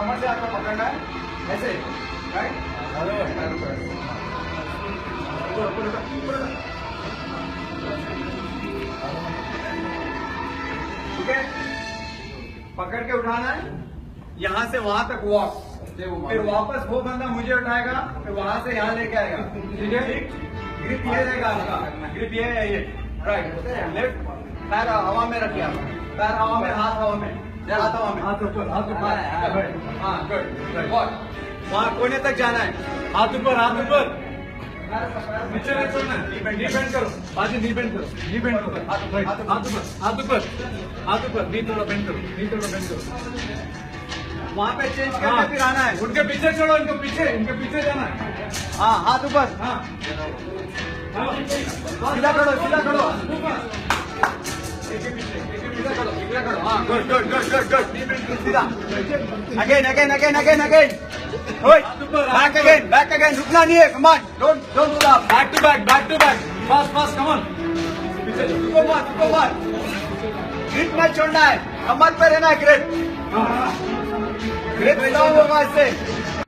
कमर से आपको पकड़ना है ऐसे, राइट? ठीक है, पकड़ के उठाना है, यहाँ से वहां तक वॉक, फिर वापस वो बंदा मुझे उठाएगा, फिर वहां से यहाँ लेके आएगा। ठीक है, ग्रिप ये रहेगा आपका, ग्रिप ये है, ये राइट लेफ्ट, पैर हवा में रखिए आप, पैर हवा में, हाथ हवा में, हाथ हवा में, हाथ ऊपर, हाथ ऊपर, हाँ गुड, वॉक, वहाँ कोने तक जाना है, हाथ ऊपर, हाथ ऊपर, नीचे नहीं छोड़ना है, नी बेंड करो, बाजू नी बेंड करो, नी बेंड करो, हाथ ऊपर, हाथ ऊपर, हाथ ऊपर, हाथ ऊपर, नी थोड़ा बेंड करो, नी थोड़ा बेंड करो, वहाँ पे चेंज करके फिर आना है, उनके पीछे छोड़ो, इनके पीछे जाना है, हाँ हाथ ऊपर, हाँ सीधा करो, सीधा करो, सीधा करो, हाँ good good good good good, सीधा, again again again again again, back again, रुकना नहीं है, come on, don't stop, back to back, fast fast, come on, रुको मत, ग्रिप मत छोड़ना है, कमर पे रहना है, ग्रिप स्ट्रांग होगा इससे।